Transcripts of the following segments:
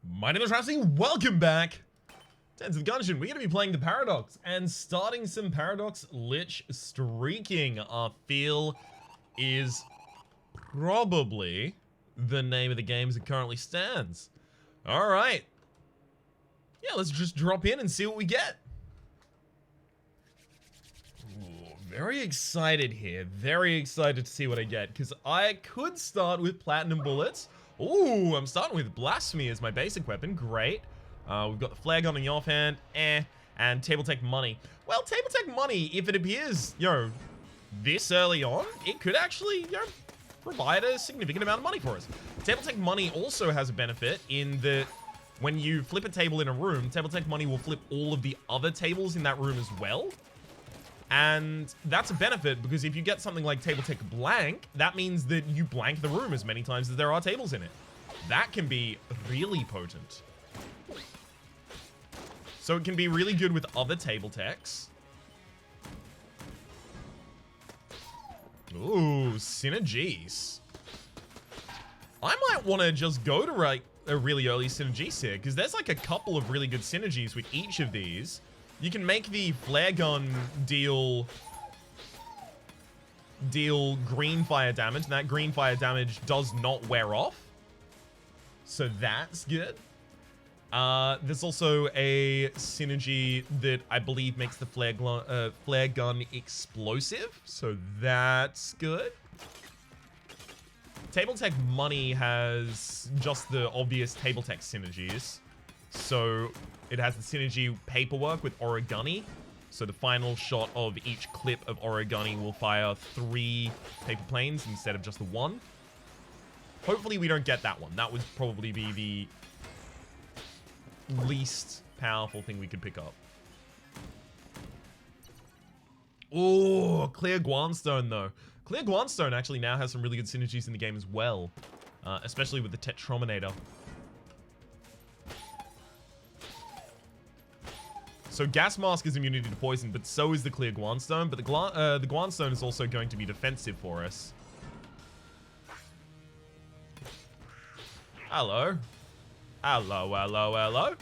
My name is Rhapsody, welcome back to Gungeon. We're going to be playing the Paradox and starting some Paradox Lich Streaking. Our feel is probably the name of the game as it currently stands. Alright. Yeah, let's just drop in and see what we get. Ooh, very excited here. Very excited to see what I get, because I could start with Platinum Bullets. Ooh, I'm starting with Blasphemy as my basic weapon. Great. We've got the Flare Gun in the offhand. And Table Tech Money. Well, Table Tech Money, if it appears, this early on, it could actually, provide a significant amount of money for us. Table Tech Money also has a benefit in that when you flip a table in a room, Table Tech Money will flip all of the other tables in that room as well. And that's a benefit because if you get something like Table Tech Blank, that means that you blank the room as many times as there are tables in it. That can be really potent. So it can be really good with other table techs. Ooh, synergies. I might want to just go to like a really early synergies here, because there's like a couple of really good synergies with each of these. You can make the flare gun deal green fire damage, and that green fire damage does not wear off. So that's good. There's also a synergy that I believe makes the flare gun explosive, so that's good. Table Tech Money has just the obvious Table Tech synergies. So it has the synergy Paperwork with Origami. So the final shot of each clip of Origami will fire 3 paper planes instead of just the 1. Hopefully we don't get that one. That would probably be the least powerful thing we could pick up. Oh, Clear Guanstone though. Clear Guanstone actually now has some really good synergies in the game as well. Especially with the Tetrominator. So Gas Mask is immunity to poison, but so is the Clear Guanstone. But the Guanstone is also going to be defensive for us. Hello. Hello, hello, hello.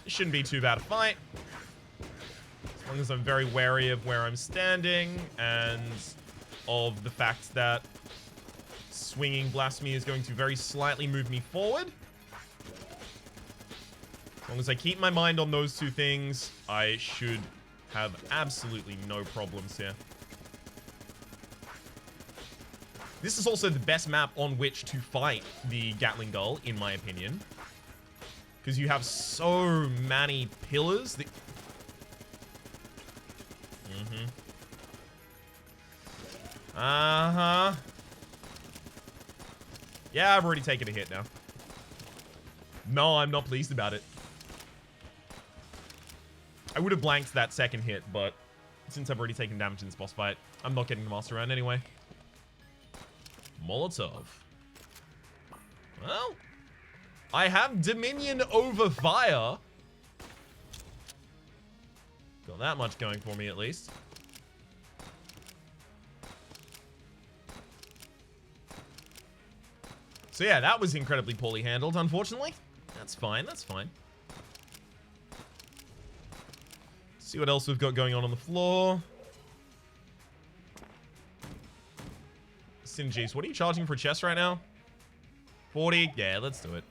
It shouldn't be too bad a fight. As long as I'm very wary of where I'm standing and of the fact that swinging Blasphemy is going to very slightly move me forward. As long as I keep my mind on those two things, I should have absolutely no problems here. This is also the best map on which to fight the Gatling Gull, in my opinion. Because you have so many pillars that... Uh-huh. Yeah, I've already taken a hit now. No, I'm not pleased about it. I would have blanked that second hit, but since I've already taken damage in this boss fight, I'm not getting the master round anyway. Molotov. Well, I have Dominion over fire. Got that much going for me at least. So yeah, that was incredibly poorly handled, unfortunately. That's fine, that's fine. See what else we've got going on the floor. Synergies, what are you charging for a chest right now? 40? Yeah, let's do it.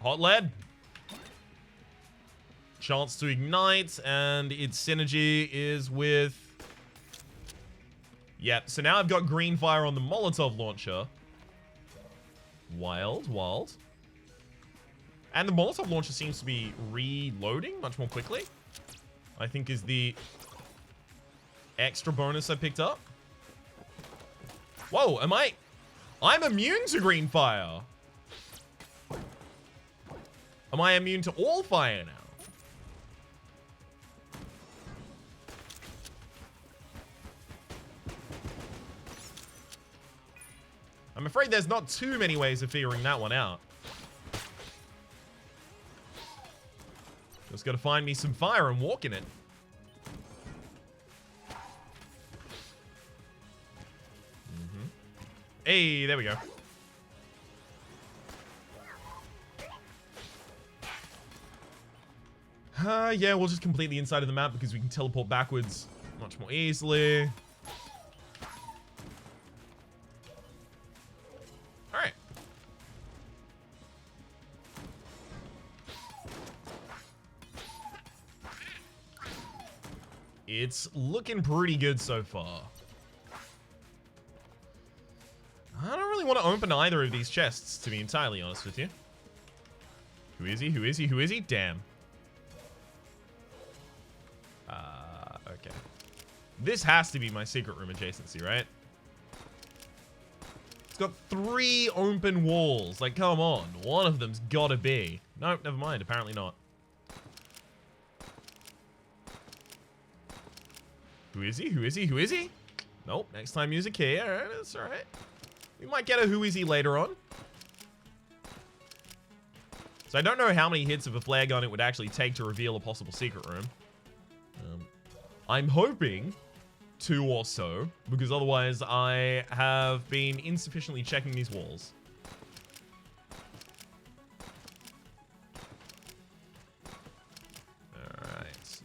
Hot lead. Chance to ignite, and its synergy is with... Yep, so now I've got green fire on the Molotov launcher. Wild, wild. And the Molotov launcher seems to be reloading much more quickly. I think is the extra bonus I picked up. Whoa, I'm immune to green fire. Am I immune to all fire now? I'm afraid there's not too many ways of figuring that one out. Just gotta find me some fire and walk in it. Hey, there we go. Yeah, we'll just complete the inside of the map because we can teleport backwards much more easily. Alright. It's looking pretty good so far. I don't really want to open either of these chests, to be entirely honest with you. Who is he? Who is he? Who is he? Damn. Okay. This has to be my secret room adjacency, right? It's got 3 open walls. Like, come on. One of them's gotta be. Nope, never mind. Apparently not. Who is he? Who is he? Who is he? Nope. Next time music here. Alright, that's alright. We might get a who is he later on. So I don't know how many hits of a flare gun it would actually take to reveal a possible secret room. I'm hoping 2 or so, because otherwise I have been insufficiently checking these walls. Alright.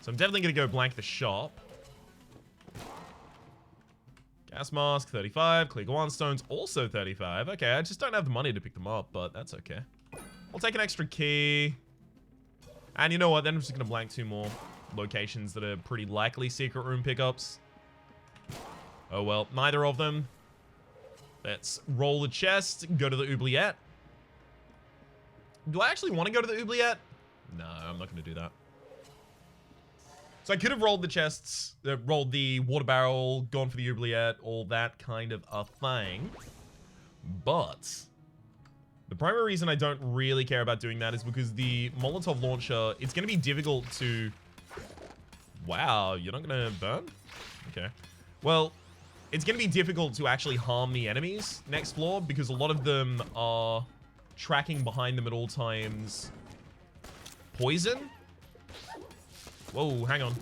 So I'm definitely going to go blank the shop. Gas mask, 35. Clear Guan stones, also 35. Okay, I just don't have the money to pick them up, but that's okay. I'll take an extra key. And you know what? Then I'm just going to blank 2 more locations that are pretty likely secret room pickups. Oh well, neither of them. Let's roll the chest, go to the oubliette. Do I actually want to go to the oubliette? No, I'm not going to do that. So I could have rolled the chests, rolled the water barrel, gone for the oubliette, all that kind of a thing. But the primary reason I don't really care about doing that is because the Molotov launcher, it's going to be difficult to... Wow, you're not going to burn? Okay. Well, it's going to be difficult to actually harm the enemies next floor because a lot of them are tracking behind them at all times. Poison? Whoa, hang on.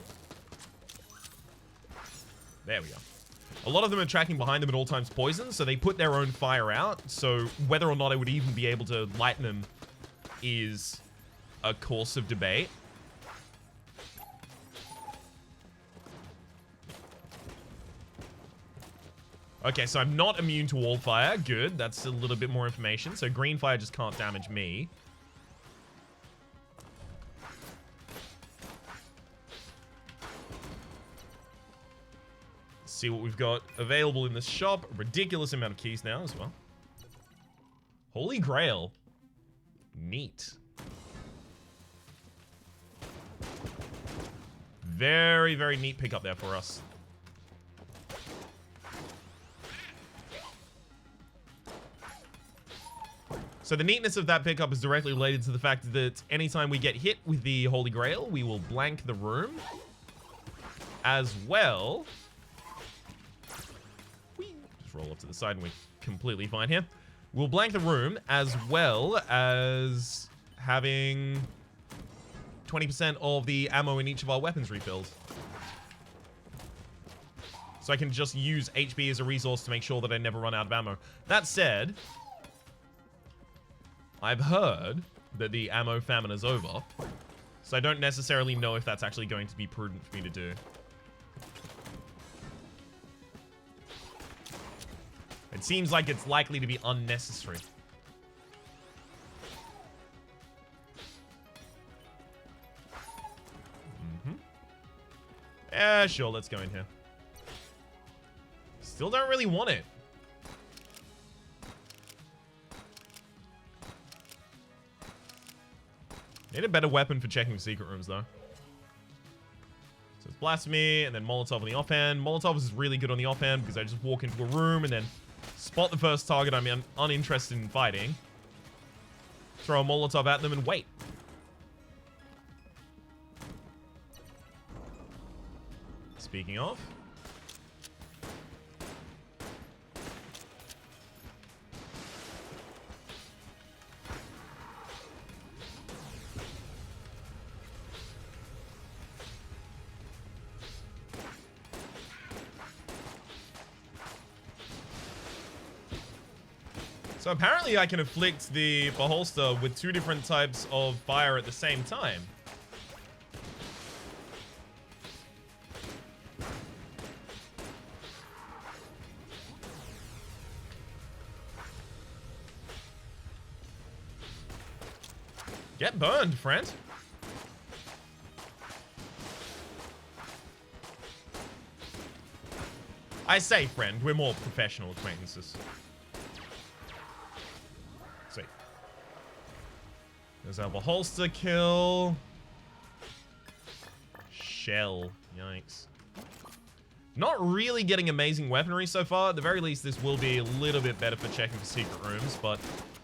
There we go. A lot of them are tracking behind them at all times poison, so they put their own fire out. So whether or not I would even be able to lighten them is a course of debate. Okay, so I'm not immune to wall fire. Good, that's a little bit more information. So green fire just can't damage me. See what we've got available in this shop. A ridiculous amount of keys now as well. Holy Grail. Neat. Very, very neat pickup there for us. So the neatness of that pickup is directly related to the fact that anytime we get hit with the Holy Grail, we will blank the room. As well... Just roll up to the side and we're completely fine here. We'll blank the room as well as having 20% of the ammo in each of our weapons refilled. So I can just use HP as a resource to make sure that I never run out of ammo. That said, I've heard that the ammo famine is over. So I don't necessarily know if that's actually going to be prudent for me to do. It seems like it's likely to be unnecessary. Yeah, sure, let's go in here. Still don't really want it. Need a better weapon for checking secret rooms, though. So it's Blasphemy, and then Molotov on the offhand. Molotov is really good on the offhand because I just walk into a room and then spot the first target I'm uninterested in fighting. Throw a Molotov at them and wait. Speaking of... So apparently I can afflict the Beholster with 2 different types of fire at the same time. Get burned, friend. I say friend, we're more professional acquaintances. Sweet. There's our Beholster kill. Shell. Yikes. Not really getting amazing weaponry so far. At the very least, this will be a little bit better for checking for secret rooms, but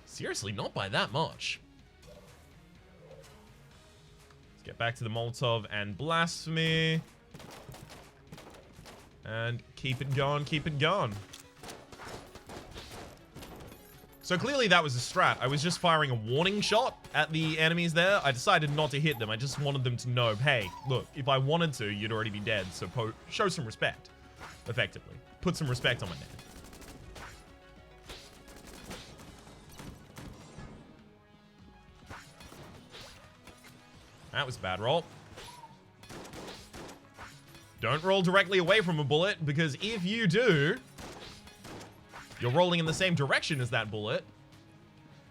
seriously, not by that much. Let's get back to the Molotov and Blasphemy. And keep it going, keep it going. So clearly that was a strat. I was just firing a warning shot at the enemies there. I decided not to hit them. I just wanted them to know, hey, look, if I wanted to, you'd already be dead. So show some respect, effectively. Put some respect on my name. That was a bad roll. Don't roll directly away from a bullet, because if you do, you're rolling in the same direction as that bullet.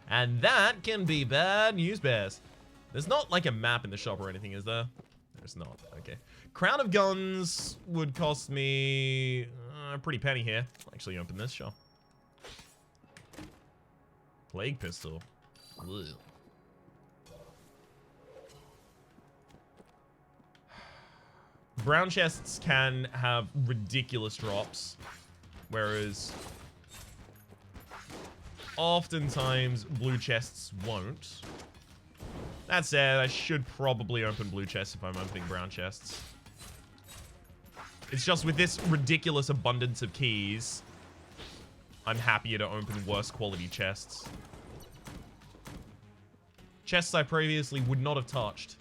And that can be bad news bears. There's not like a map in the shop or anything, is there? There's not. Okay. Crown of Guns would cost me a pretty penny here. I'll actually open this shop. Plague Pistol. Ugh. Brown chests can have ridiculous drops, whereas oftentimes blue chests won't. That said, I should probably open blue chests if I'm opening brown chests. It's just with this ridiculous abundance of keys, I'm happier to open worse quality chests. Chests I previously would not have touched.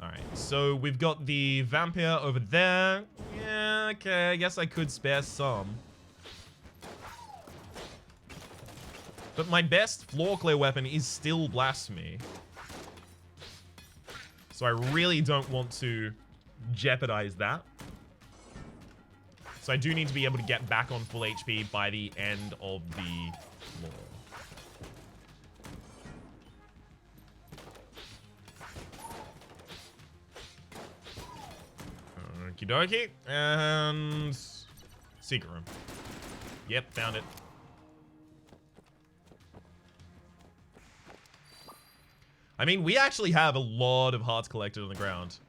Alright, so we've got the Vampire over there. Yeah, okay, I guess I could spare some. But my best floor clear weapon is still Blasphemy. So I really don't want to jeopardize that. So I do need to be able to get back on full HP by the end of the floor. Okie dokie. And secret room. Yep, found it. I mean, we actually have a lot of hearts collected on the ground.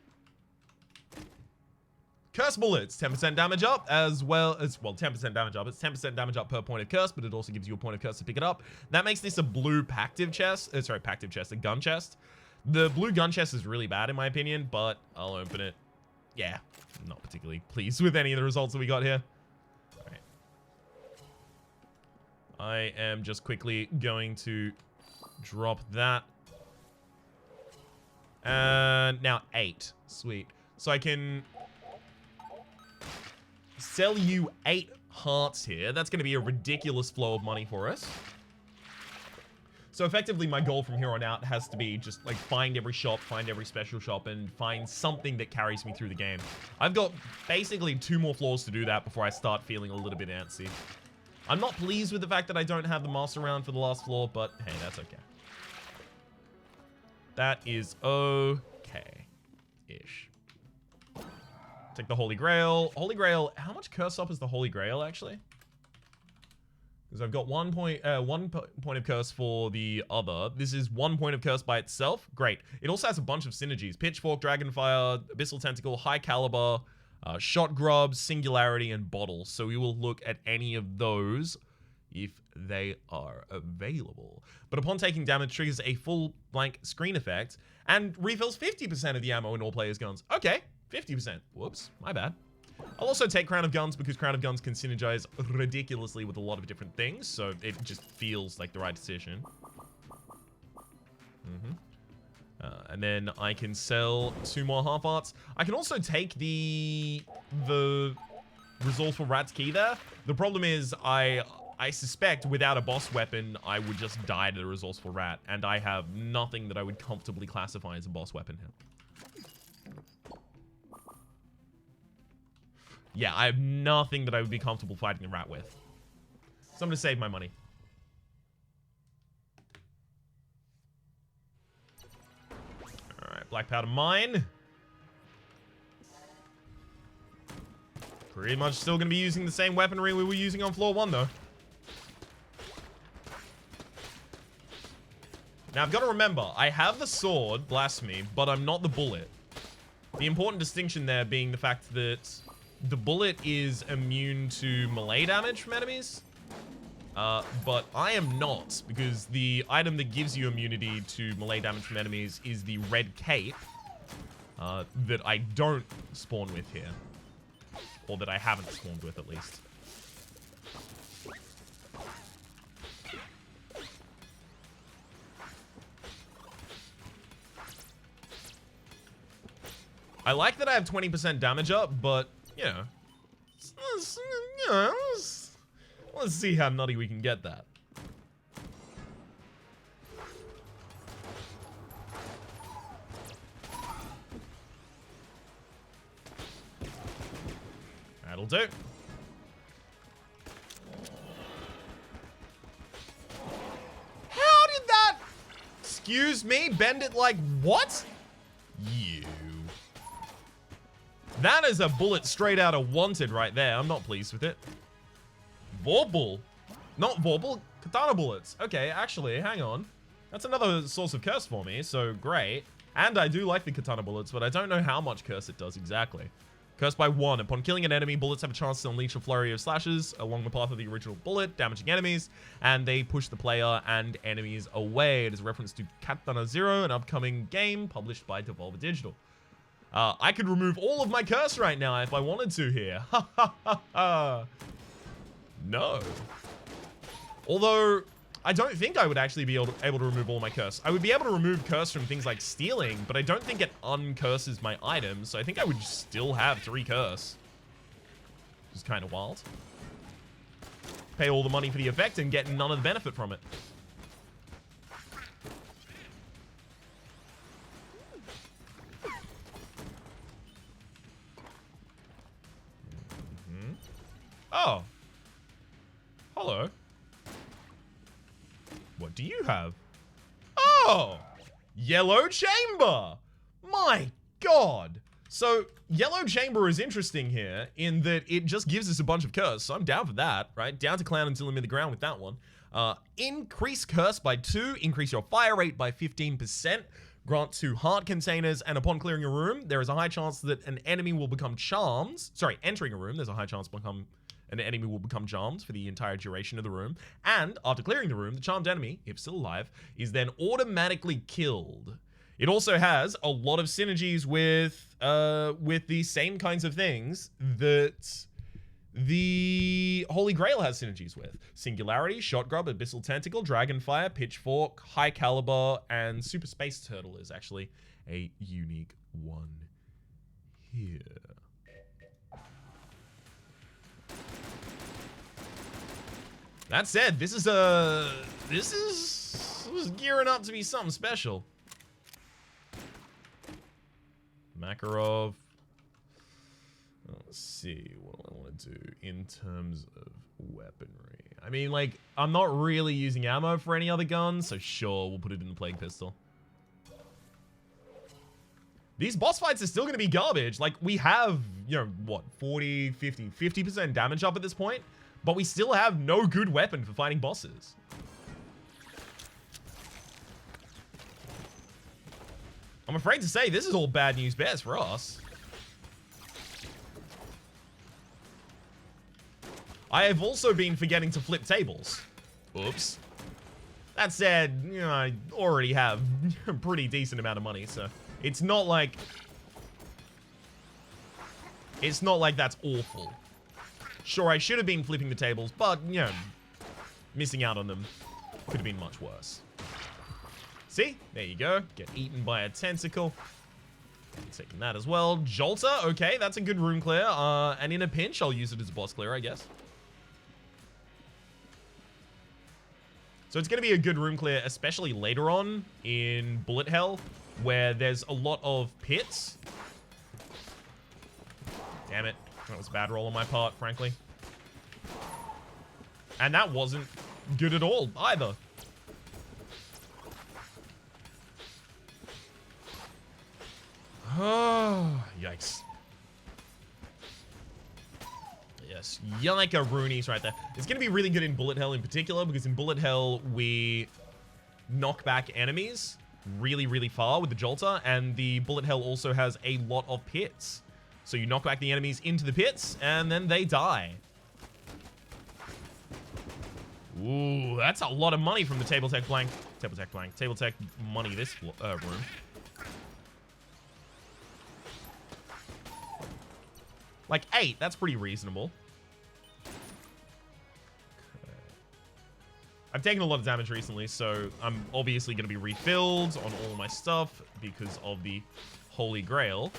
Curse bullets, 10% damage up, as well as, well, 10% damage up. It's 10% damage up per point of curse, but it also gives you a point of curse to pick it up. That makes this a blue pactive chest. Sorry, pactive chest, a gun chest. The blue gun chest is really bad in my opinion, but I'll open it. Yeah, not particularly pleased with any of the results that we got here. All right. I am just quickly going to drop that. And now 8. Sweet. So I can sell you 8 hearts here. That's going to be a ridiculous flow of money for us. So effectively, my goal from here on out has to be just like find every shop, find every special shop, and find something that carries me through the game. I've got basically 2 more floors to do that before I start feeling a little bit antsy. I'm not pleased with the fact that I don't have the master round for the last floor, but hey, that's okay. That is okay-ish. Take the Holy Grail. Holy Grail, how much curse up is the Holy Grail, actually? Because I've got one point of curse for the other. This is 1 point of curse by itself. Great. It also has a bunch of synergies. Pitchfork, Dragonfire, Abyssal Tentacle, High Caliber, Shot Grub, Singularity, and Bottle. So we will look at any of those if they are available. But upon taking damage, triggers a full blank screen effect and refills 50% of the ammo in all players' guns. Okay, 50%. Whoops, my bad. I'll also take Crown of Guns because Crown of Guns can synergize ridiculously with a lot of different things, so it just feels like the right decision. And then I can sell 2 more half arts. I can also take the Resourceful Rat's Key there. The problem is I I suspect without a boss weapon, I would just die to the Resourceful Rat, and I have nothing that I would comfortably classify as a boss weapon here. Yeah, I have nothing that I would be comfortable fighting the rat with. So I'm gonna save my money. Alright, black powder mine. Pretty much still gonna be using the same weaponry we were using on floor 1, though. Now, I've got to remember, I have the sword, Blasphemy, but I'm not the bullet. The important distinction there being the fact that the bullet is immune to melee damage from enemies. But I am not, because the item that gives you immunity to melee damage from enemies is the red cape that I don't spawn with here. Or that I haven't spawned with, at least. I like that I have 20% damage up, but, you know, let's see how nutty we can get that. That'll do. How did that, excuse me, bend it like what? You. That is a bullet straight out of Wanted right there. I'm not pleased with it. Vorpal. Not Vorpal, katana bullets. Okay, actually, hang on. That's another source of curse for me, so great. And I do like the katana bullets, but I don't know how much curse it does exactly. Cursed by 1. Upon killing an enemy, bullets have a chance to unleash a flurry of slashes along the path of the original bullet, damaging enemies, and they push the player and enemies away. It is a reference to Katana Zero, an upcoming game published by Devolver Digital. I could remove all of my curse right now if I wanted to here. Ha ha ha ha. No. Although, I don't think I would actually be able to remove all my curse. I would be able to remove curse from things like stealing, but I don't think it uncurses my items, so I think I would still have 3 curse. Which is kind of wild. Pay all the money for the effect and get none of the benefit from it. Oh. Hello. What do you have? Oh! Yellow Chamber! My god! So, Yellow Chamber is interesting here in that it just gives us a bunch of curse, so I'm down for that, right? Down to clown until I'm in the ground with that one. Increase curse by 2, increase your fire rate by 15%, grant 2 heart containers, and upon clearing a room, there is a high chance that an enemy will become charmed. Sorry, entering a room, there's a high chance an enemy will become charmed for the entire duration of the room. And after clearing the room, the charmed enemy, if still alive, is then automatically killed. It also has a lot of synergies with the same kinds of things that the Holy Grail has synergies with. Singularity, Shot Grub, Abyssal Tentacle, Dragonfire, Pitchfork, High Caliber, and Super Space Turtle is actually a unique one here. That said, this is gearing up to be something special. Makarov. Let's see what I want to do in terms of weaponry. I mean, like, I'm not really using ammo for any other guns, so sure, we'll put it in the Plague Pistol. These boss fights are still going to be garbage. Like, we have, you know, what, 40, 50, 50% damage up at this point? But we still have no good weapon for fighting bosses. I'm afraid to say this is all bad news bears for us. I have also been forgetting to flip tables. Oops. That said, you know, I already have a pretty decent amount of money, so it's not like that's awful. Sure, I should have been flipping the tables, but, you know, missing out on them could have been much worse. See? There you go. Get eaten by a tentacle. Taking that as well. Jolter, okay, that's a good room clear. And in a pinch, I'll use it as a boss clear, I guess. So it's going to be a good room clear, especially later on in Bullet Hell, where there's a lot of pits. Damn it. That was a bad roll on my part, frankly. And that wasn't good at all, either. Oh, yikes. Yes, yike-a-roonies right there. It's going to be really good in Bullet Hell in particular, because in Bullet Hell, we knock back enemies really, really far with the Jolter, and the Bullet Hell also has a lot of pits. So you knock back the enemies into the pits, and then they die. Ooh, that's a lot of money from the Table Tech money this room. Like 8, that's pretty reasonable. Okay. I've taken a lot of damage recently, so I'm obviously going to be refilled on all my stuff because of the Holy Grail.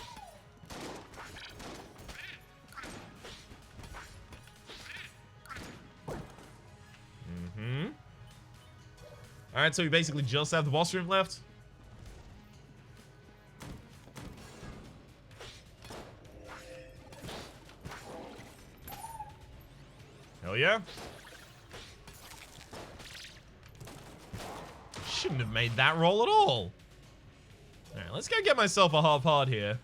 Alright, so we basically just have the boss room left. Hell yeah. Shouldn't have made that roll at all. Alright, let's go get myself a half heart here.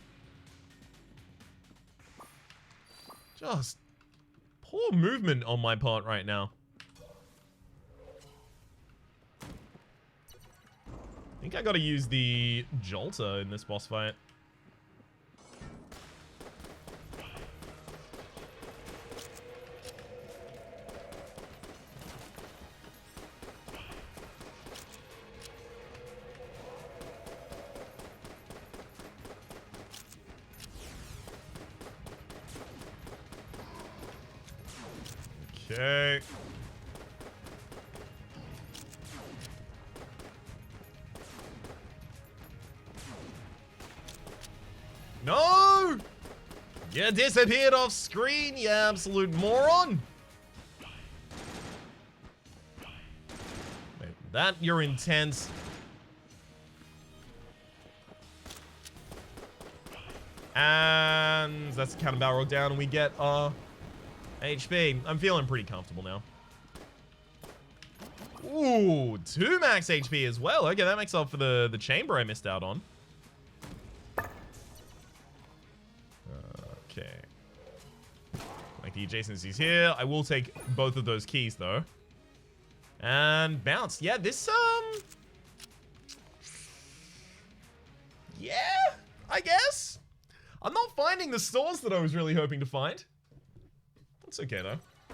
Just poor movement on my part right now. I think I gotta use the Jolter in this boss fight. Okay. No! You disappeared off screen, you absolute moron! Wait, that you're intense. And that's the counter barrel down, and we get our HP. I'm feeling pretty comfortable now. Ooh, 2 max HP as well. Okay, that makes up for the chamber I missed out on. Okay. Like the adjacencies here. I will take both of those keys, though. And bounce. Yeah, this, yeah, I guess. I'm not finding the stores that I was really hoping to find. That's okay, though. I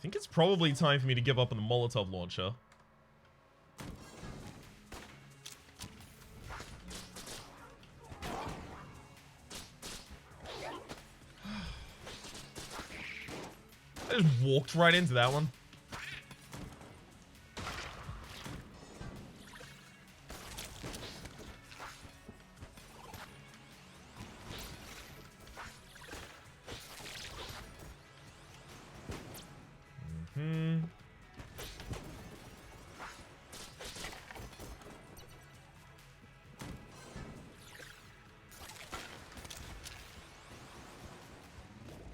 think it's probably time for me to give up on the Molotov launcher. I just walked right into that one.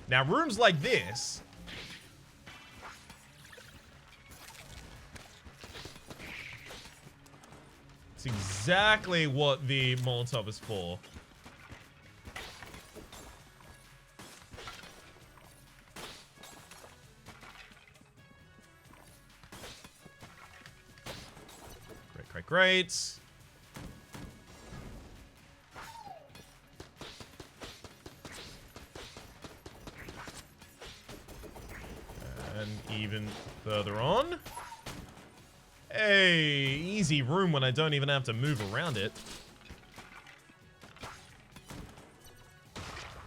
Now, rooms like this... It's exactly what the Molotov is for. Great, great, great. And even further on. Hey, easy room when I don't even have to move around it.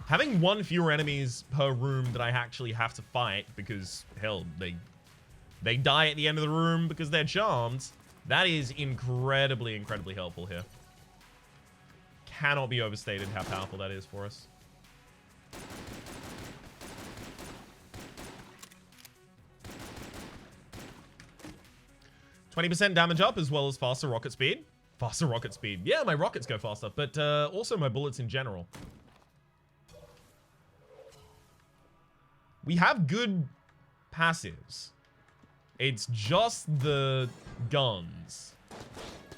Having 1 fewer enemies per room that I actually have to fight because, hell, they die at the end of the room because they're charmed. That is incredibly, incredibly helpful here. Cannot be overstated how powerful that is for us. 20% damage up as well as faster rocket speed. Faster rocket speed. Yeah, my rockets go faster, but also my bullets in general. We have good passives. It's just the guns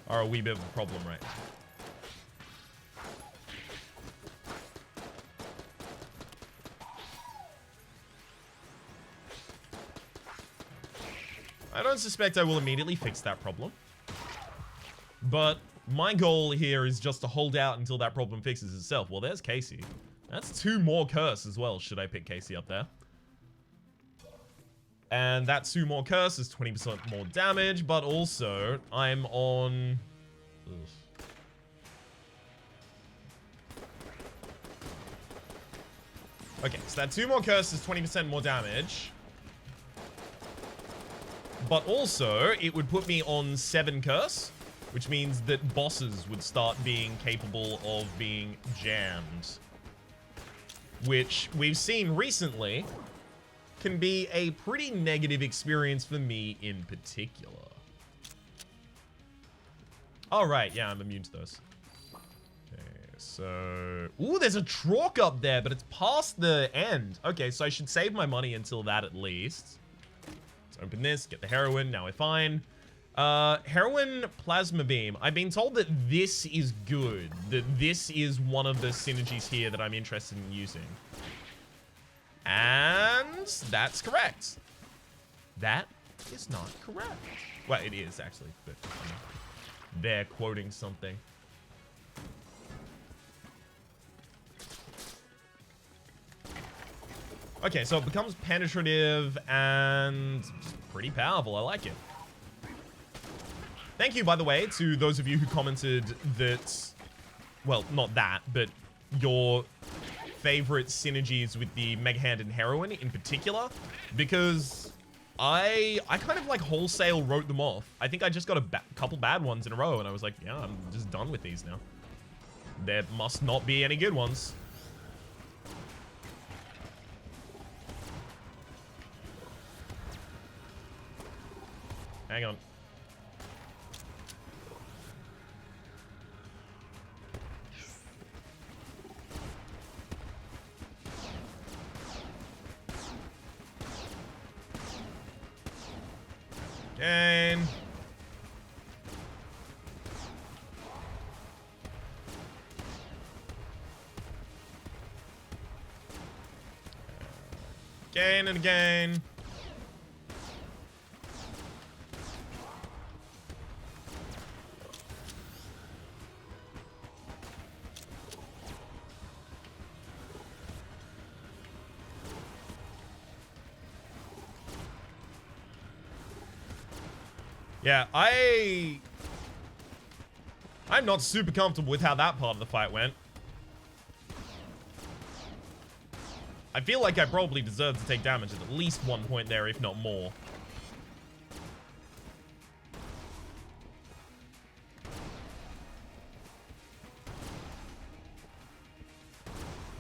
are a wee bit of a problem, right? I don't suspect I will immediately fix that problem. But my goal here is just to hold out until that problem fixes itself. Well, there's Casey. That's 2 more curse as well, should I pick Casey up there. And that 2 more curse is 20% more damage, but also I'm on... Ugh. Okay, so that 2 more curse is 20% more damage. But also, it would put me on 7 curse, which means that bosses would start being capable of being jammed. Which we've seen recently can be a pretty negative experience for me in particular. Oh, right. Yeah, I'm immune to those. Okay, so... Ooh, there's a Trork up there, but it's past the end. Okay, so I should save my money until that at least. Let's open this, get the heroin. Now we're fine. Heroin Plasma Beam. I've been told that this is good. That this is one of the synergies here that I'm interested in using. And that's correct. That is not correct. Well, it is actually, but they're quoting something. Okay, so it becomes penetrative and pretty powerful. I like it. Thank you, by the way, to those of you who commented that, well, not that, but your favorite synergies with the Mega Hand and Heroin in particular, because I kind of like wholesale wrote them off. I think I just got a couple bad ones in a row, and I was like, yeah, I'm just done with these now. There must not be any good ones. Hang on. Again. Again and again. Yeah, I'm not super comfortable with how that part of the fight went. I feel like I probably deserved to take damage at least 1 point there, if not more.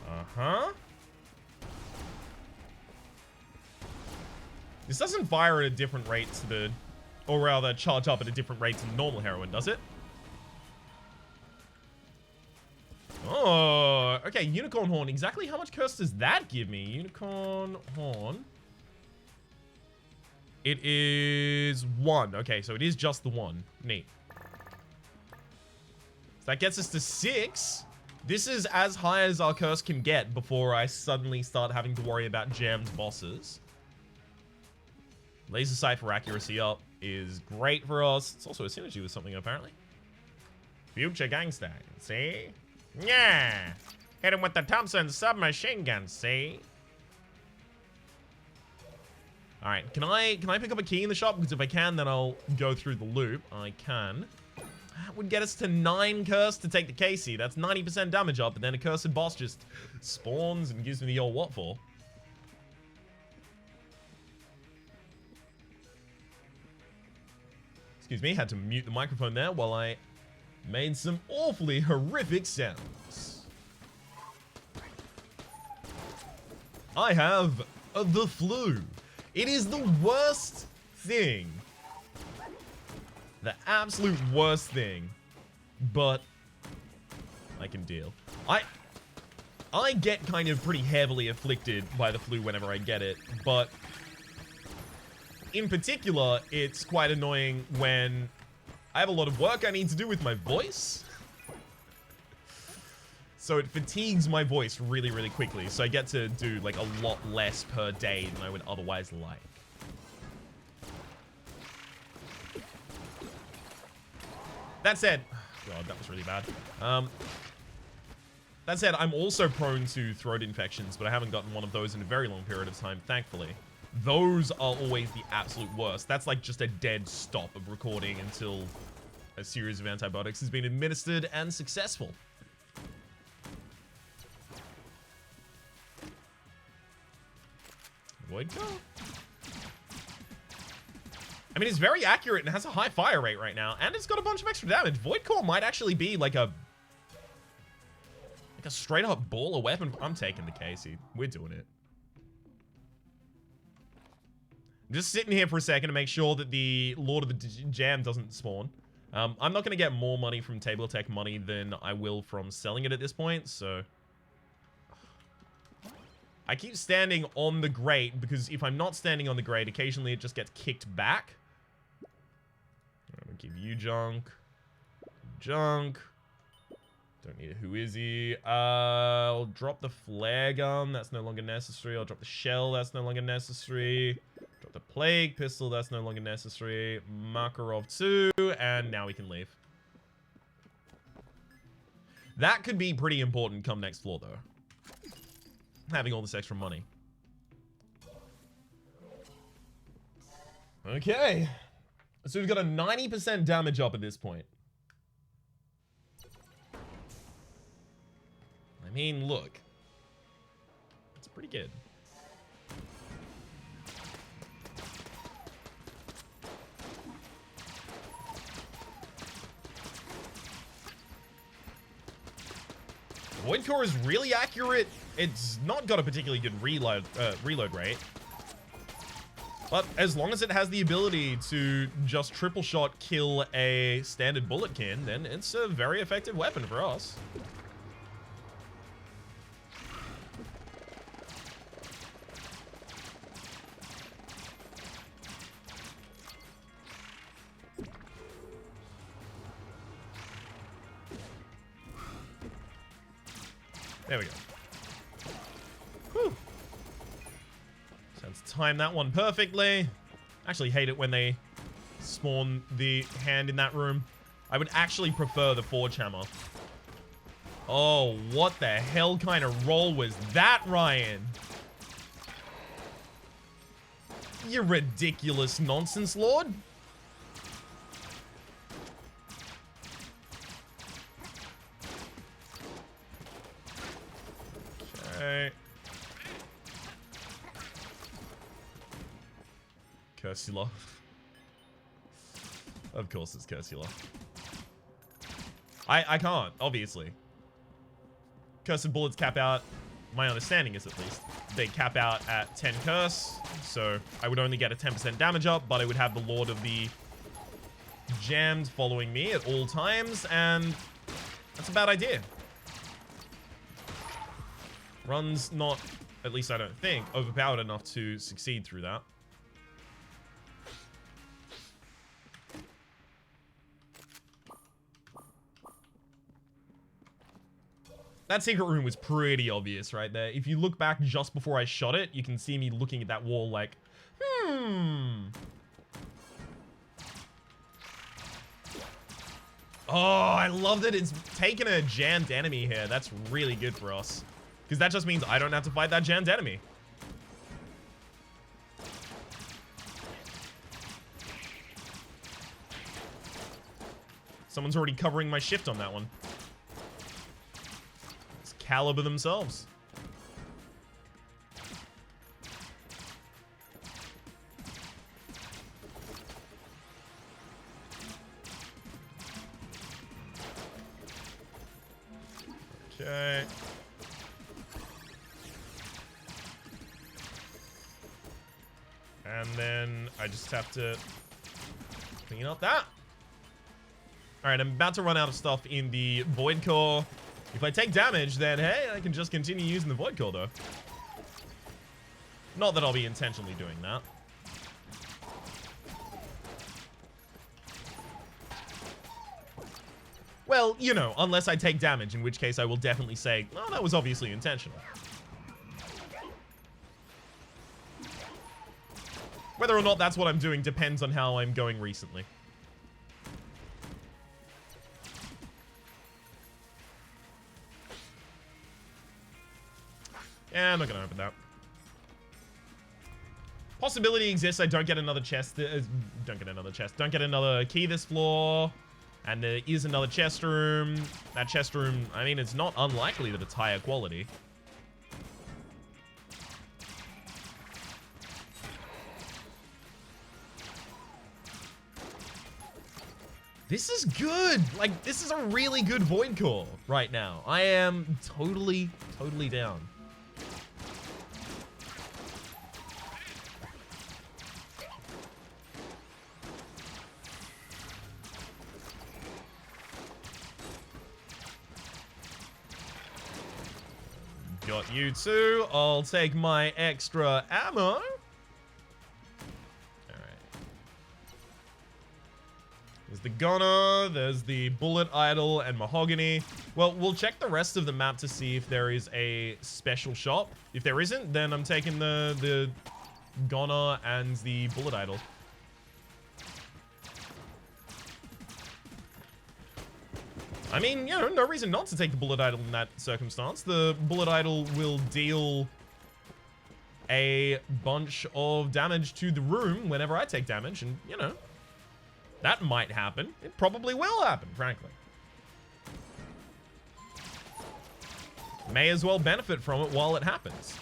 Uh-huh. This doesn't fire at a different rate to the... Or rather, charge up at a different rate to the normal heroin, does it? Oh, okay, Unicorn Horn. Exactly how much curse does that give me? Unicorn Horn. It is 1. Okay, so it is just the 1. Neat. So that gets us to 6. This is as high as our curse can get before I suddenly start having to worry about jammed bosses. Laser sight for accuracy up is great for us. It's also a synergy with something, apparently. Future gangster, see? Yeah! Hit him with the Thompson submachine gun, see? Alright, can I pick up a key in the shop? Because if I can, then I'll go through the loop. I can. That would get us to 9 curse to take the Casey. That's 90% damage up, and then a cursed boss just spawns and gives me the old what for. Excuse me, had to mute the microphone there while I made some awfully horrific sounds. I have the flu. It is the worst thing The absolute worst thing. But I can deal. I get kind of pretty heavily afflicted by the flu whenever I get it, but in particular, it's quite annoying when I have a lot of work I need to do with my voice. So it fatigues my voice really, really quickly. So I get to do like a lot less per day than I would otherwise like. That said, God, that was really bad. That said, I'm also prone to throat infections, but I haven't gotten one of those in a very long period of time, thankfully. Those are always the absolute worst. That's like just a dead stop of recording until a series of antibiotics has been administered and successful. Void Core? I mean, it's very accurate and has a high fire rate right now, and it's got a bunch of extra damage. Void Core might actually be like a straight up baller weapon. I'm taking the Casey. We're doing it. I'm just sitting here for a second to make sure that the Lord of the Jam doesn't spawn. I'm not going to get more money from Table Tech money than I will from selling it at this point, so I keep standing on the grate because if I'm not standing on the grate, occasionally it just gets kicked back. I'm going to give you junk. Junk. Don't need a who is he. I'll drop the flare gun. That's no longer necessary. I'll drop the shell. That's no longer necessary. Drop the plague pistol. That's no longer necessary. Makarov 2. And now we can leave. That could be pretty important come next floor, though. Having all this extra money. Okay. So we've got a 90% damage up at this point. I mean, look. It's pretty good. Void Core is really accurate. It's not got a particularly good reload rate. But as long as it has the ability to just triple shot kill a standard bullet can, then it's a very effective weapon for us. There we go. Whew. So let's time that one perfectly. Actually hate it when they spawn the hand in that room. I would actually prefer the forge hammer. Oh, what the hell kind of roll was that, Ryan? You ridiculous nonsense lord. Okay. Cursula. Of course it's Cursula. I can't, obviously. Cursed bullets cap out, my understanding is at least, they cap out at 10 curse, so I would only get a 10% damage up, but I would have the Lord of the Jammed following me at all times, and that's a bad idea. Run's not, at least I don't think, overpowered enough to succeed through that. That secret room was pretty obvious right there. If you look back just before I shot it, you can see me looking at that wall like, Oh, I loved it. It's taken a jammed enemy here. That's really good for us. Because that just means I don't have to fight that jammed enemy. Someone's already covering my shift on that one. It's Caliber themselves. Okay. And then I just have to clean up that. Alright, I'm about to run out of stuff in the Void Core. If I take damage, then hey, I can just continue using the Void Core, though. Not that I'll be intentionally doing that. Well, you know, unless I take damage, in which case I will definitely say, oh, that was obviously intentional. Whether or not that's what I'm doing depends on how I'm going recently. Yeah, I'm not gonna open that. Possibility exists I don't get another chest. Don't get another key this floor. And there is another chest room. That chest room, I mean, it's not unlikely that it's higher quality. This is good. Like, this is a really good Void Core right now. I am totally down. Got you too. I'll take my extra ammo. Alright. There's the Gunner, there's the Bullet Idol and Mahogany. Well, we'll check the rest of the map to see if there is a special shop. If there isn't, then I'm taking the Gunner and the Bullet Idol. I mean, you know, no reason not to take the Bullet Idol in that circumstance. The Bullet Idol will deal a bunch of damage to the room whenever I take damage, and, you know, that might happen. It probably will happen, frankly. May as well benefit from it while it happens.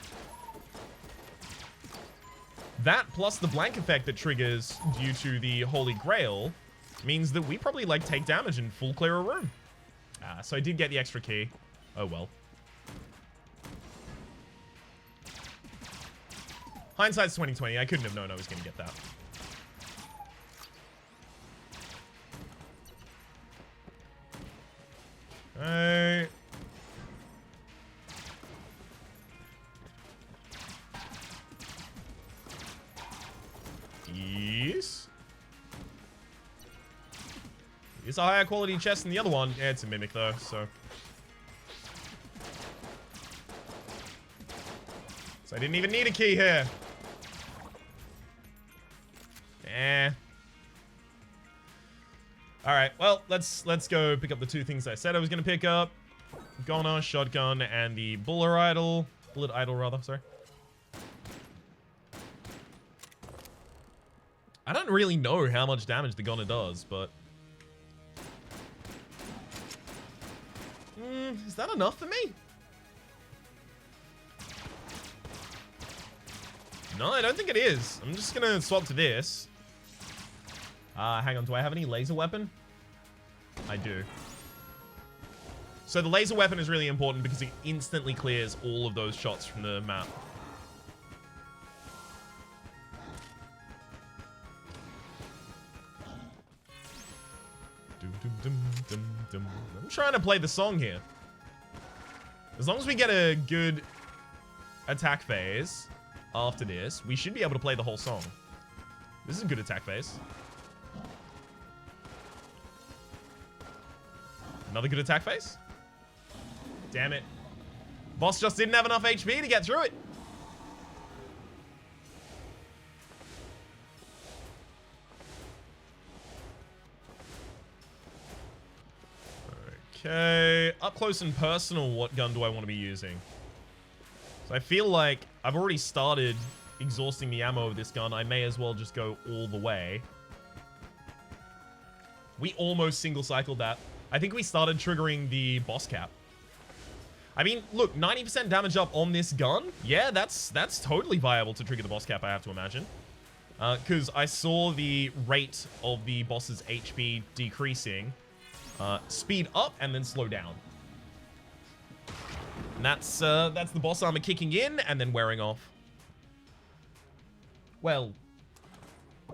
That plus the blank effect that triggers due to the Holy Grail means that we probably, like, take damage and full clear a room. So I did get the extra key. Oh, well. Hindsight's 2020. I couldn't have known I was going to get that. Alright. Yes. It's a higher quality chest than the other one. Yeah, it's a mimic though, so. So I didn't even need a key here. Eh. Alright, well, let's go pick up the two things I said I was gonna pick up. Gunner, shotgun, and the Bullet Idol. Bullet Idol, rather, sorry. I don't really know how much damage the Gunner does, but... is that enough for me? No, I don't think it is. I'm just gonna swap to this. Hang on, do I have any laser weapon? I do. So the laser weapon is really important because it instantly clears all of those shots from the map. I'm trying to play the song here. As long as we get a good attack phase after this, we should be able to play the whole song. This is a good attack phase. Another good attack phase. Damn it. Boss just didn't have enough HP to get through it. Okay, up close and personal, what gun do I want to be using? So I feel like I've already started exhausting the ammo of this gun. I may as well just go all the way. We almost single-cycled that. I think we started triggering the boss cap. I mean, look, 90% damage up on this gun. Yeah, that's totally viable to trigger the boss cap, I have to imagine. Because I saw the rate of the boss's HP decreasing. Speed up and then slow down. And that's the boss armor kicking in and then wearing off. Well,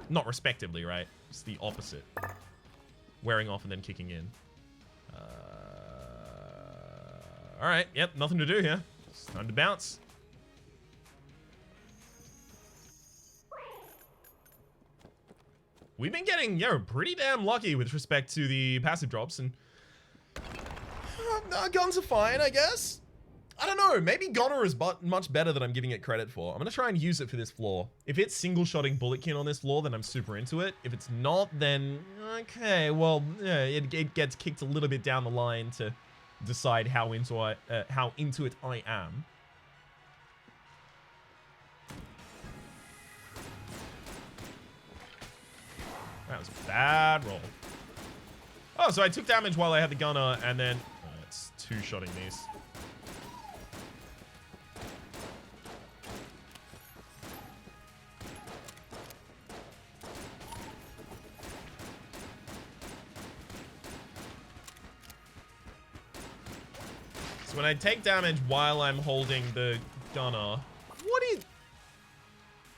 not respectively, right? It's the opposite. wearing off and then kicking in. Alright, yep, nothing to do here. It's time to bounce. We've been getting, pretty damn lucky with respect to the passive drops, and guns are fine, I guess. I don't know, maybe Gunner is much better than I'm giving it credit for. I'm gonna try and use it for this floor. If it's single-shotting Bulletkin on this floor, then I'm super into it. If it's not, then okay, well, yeah, it gets kicked a little bit down the line to decide how into it I am. That was a bad roll. Oh, so I took damage while I had the gunner, and then it's two-shotting these. So when I take damage while I'm holding the gunner,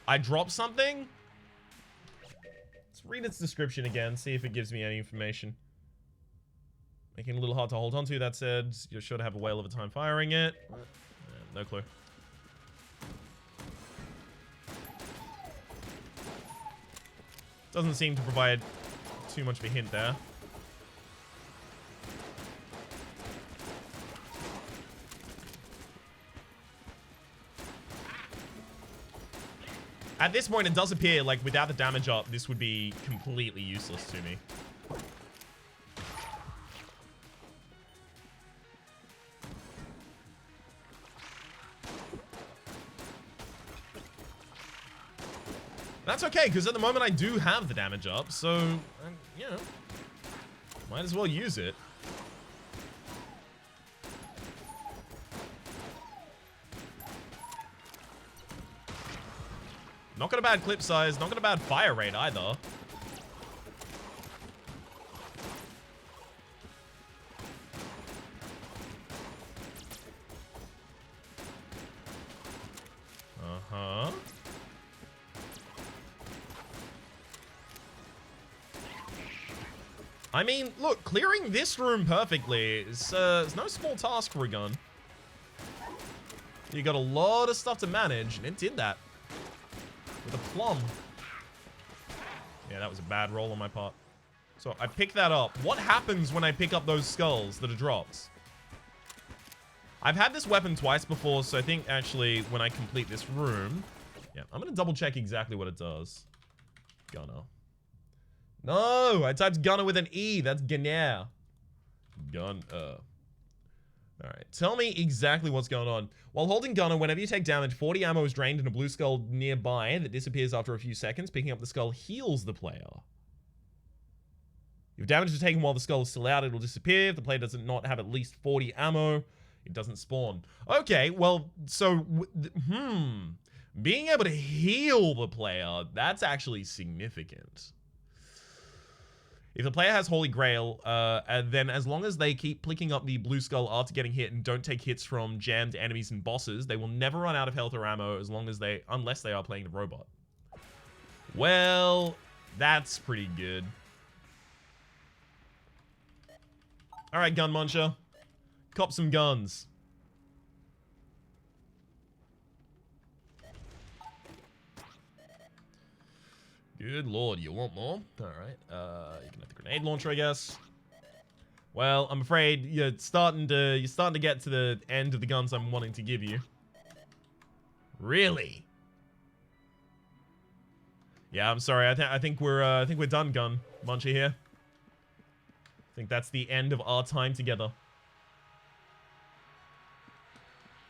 I drop something? Let's read its description again, see if it gives me any information. Making it a little hard to hold onto. That said, you're sure to have a whale of a time firing it. No clue. Doesn't seem to provide too much of a hint there. At this point, it does appear like without the damage up, this would be completely useless to me. That's okay, because at the moment I do have the damage up, so, you know, might as well use it. Not got a bad clip size, not got a bad fire rate either. Uh-huh. I mean, look, clearing this room perfectly is no small task for a gun. You got a lot of stuff to manage, and it did that. With a plum. Yeah, that was a bad roll on my part. So I pick that up. What happens when I pick up those skulls that are dropped? I've had this weapon twice before, so I think actually when I complete this room... Yeah, I'm going to double check exactly what it does. Gunner. No, I typed gunner with an E. That's Gunner. Gunner. Alright, tell me exactly what's going on. While holding gunner, whenever you take damage, 40 ammo is drained and a blue skull nearby that disappears after a few seconds. Picking up the skull heals the player. If damage is taken while the skull is still out, it'll disappear. If the player does not have at least 40 ammo, it doesn't spawn. Okay, well, so, being able to heal the player, that's actually significant. If the player has Holy Grail, then as long as they keep picking up the blue skull after getting hit and don't take hits from jammed enemies and bosses, they will never run out of health or ammo unless they are playing the robot. Well, that's pretty good. Alright, Gun Muncher. Cop some guns. Good lord, you want more? Alright, you can have the grenade launcher, I guess. Well, I'm afraid you're starting to get to the end of the guns I'm wanting to give you. Really? Yeah, I'm sorry. I think we're done, Gun Muncher here. I think that's the end of our time together.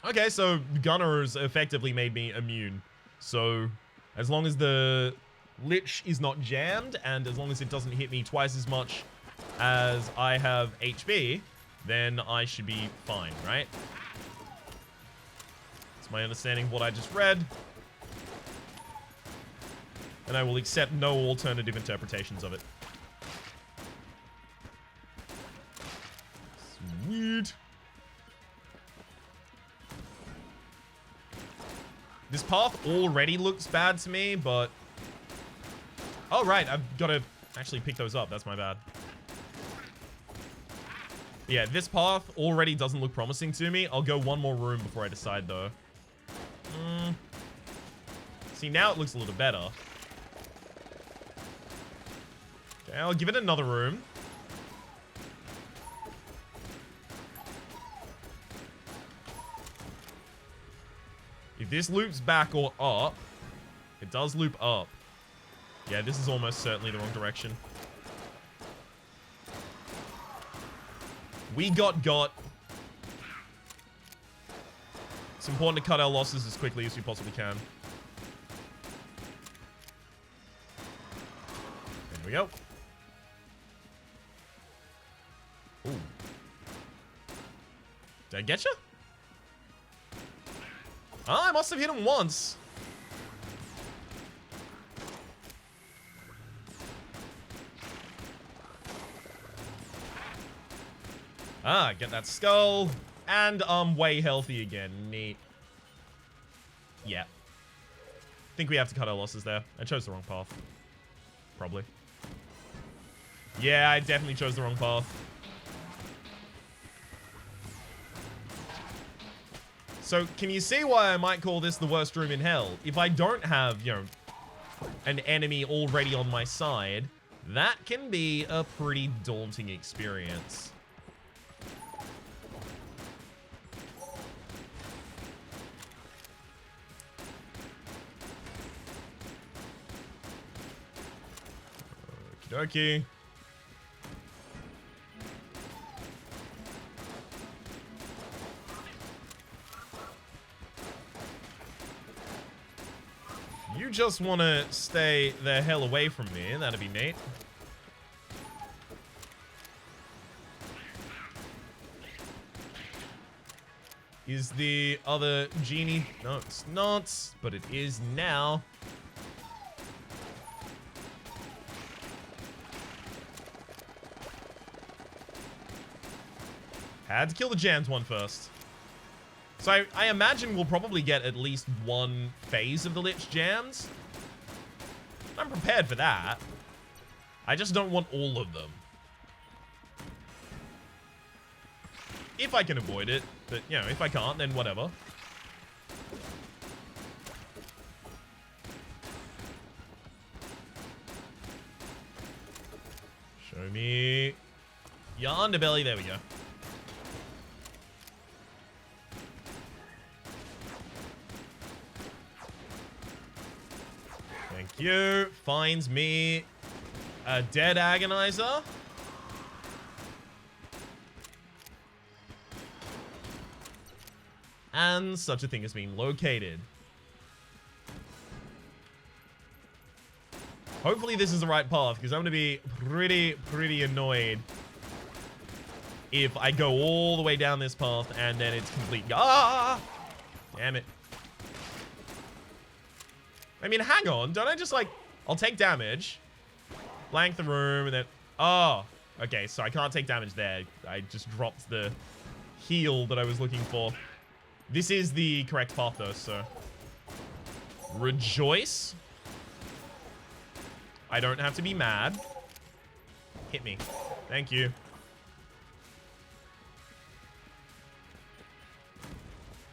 Okay, so Gunner's effectively made me immune. So, as long as the Lich is not jammed, and as long as it doesn't hit me twice as much as I have HP, then I should be fine, right? That's my understanding of what I just read. And I will accept no alternative interpretations of it. Sweet. This path already looks bad to me, but... Oh, right. I've got to actually pick those up. That's my bad. Yeah, this path already doesn't look promising to me. I'll go one more room before I decide, though. See, now it looks a little better. Okay, I'll give it another room. If this loops back or up, it does loop up. Yeah, this is almost certainly the wrong direction. We got. It's important to cut our losses as quickly as we possibly can. There we go. Ooh. Did I get you? Oh, I must have hit him once. Ah, get that skull. And I'm way healthy again. Neat. Yeah. Think we have to cut our losses there. I chose the wrong path. Probably. Yeah, I definitely chose the wrong path. So, can you see why I might call this the worst room in hell? If I don't have, you know, an enemy already on my side, that can be a pretty daunting experience. Okie dokie. You just want to stay the hell away from me. That'd be neat. Is the other genie? No, it's not, but it is now. Had to kill the jammed one first. So I imagine we'll probably get at least one phase of the Lich jams. I'm prepared for that. I just don't want all of them. If I can avoid it. But, you know, if I can't, then whatever. Show me your underbelly. There we go. Thank you. Finds me a dead agonizer. And such a thing has been located. Hopefully this is the right path, because I'm going to be pretty annoyed if I go all the way down this path and then it's complete. Ah! Damn it. I mean, hang on. Don't I just, like... I'll take damage. Blank the room, and then... Oh. Okay, so I can't take damage there. I just dropped the heal that I was looking for. This is the correct path, though, so... Rejoice. I don't have to be mad. Hit me. Thank you.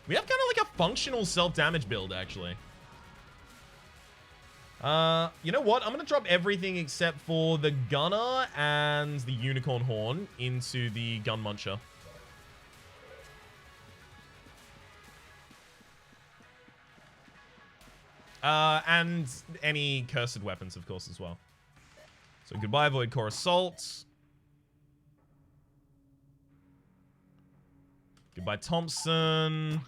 We have kind of like a functional self-damage build, actually. You know what? I'm going to drop everything except for the Gunner and the Unicorn Horn into the Gun Muncher. And any cursed weapons, of course, as well. So goodbye, Void Core Assault. Goodbye, Thompson.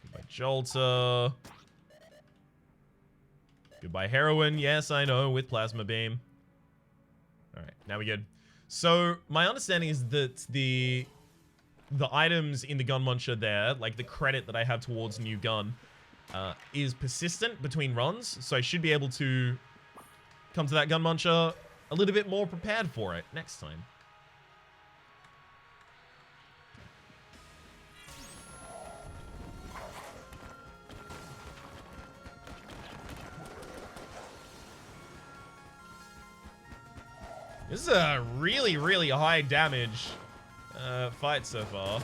Goodbye, Jolter. Goodbye, Heroin. Yes, I know, with Plasma Beam. Alright, now we're good. So, my understanding is that the items in the Gun Muncher there, like the credit that I have towards new gun, is persistent between runs. So I should be able to come to that Gun Muncher a little bit more prepared for it next time. This is a really, really high damage fight so far.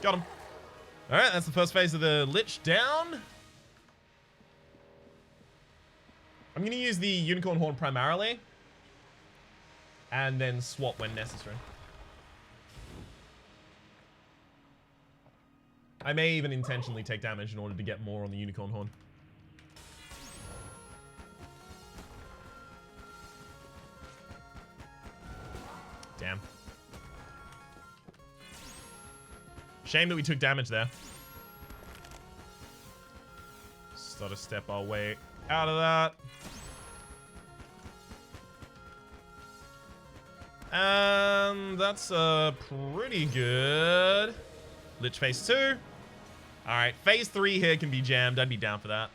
Got him. Alright, that's the first phase of the Lich down. I'm going to use the Unicorn Horn primarily. And then swap when necessary. I may even intentionally take damage in order to get more on the Unicorn Horn. Damn. Shame that we took damage there. Just gotta step our way out of that. And that's pretty good. Lich phase 2. Alright, phase 3 here can be jammed. I'd be down for that.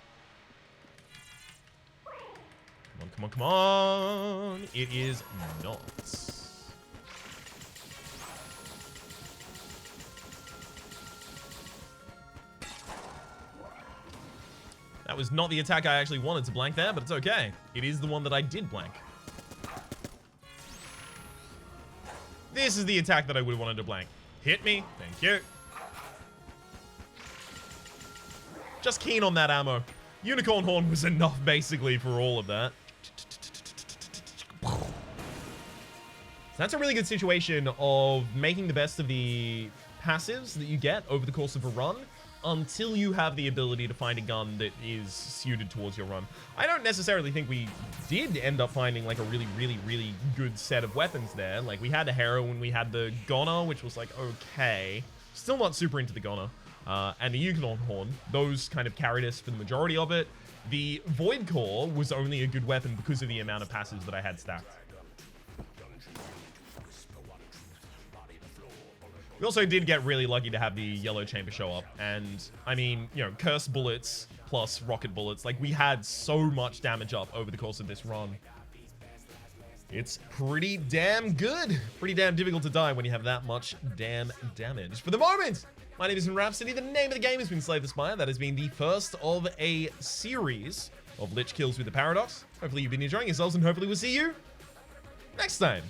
Come on, come on, come on. It is not. That was not the attack I actually wanted to blank there, but it's okay. It is the one that I did blank. This is the attack that I would have wanted to blank. Hit me. Thank you. Just keen on that ammo. Unicorn Horn was enough, basically, for all of that. So that's a really good situation of making the best of the passives that you get over the course of a run until you have the ability to find a gun that is suited towards your run. I don't necessarily think we did end up finding like a really, really, really good set of weapons there. Like we had a heroine, we had the Goner, which was like, okay. Still not super into the Goner. And the Unicorn Horn, those kind of carried us for the majority of it. The Void Core was only a good weapon because of the amount of passives that I had stacked. We also did get really lucky to have the Yellow Chamber show up. And, I mean, you know, Curse Bullets plus Rocket Bullets. Like, we had so much damage up over the course of this run. It's pretty damn good. Pretty damn difficult to die when you have that much damn damage. For the moment, my name is Rhapsody. The name of the game has been Slay the Spire. That has been the first of a series of Lich kills with the Paradox. Hopefully you've been enjoying yourselves, and hopefully we'll see you next time.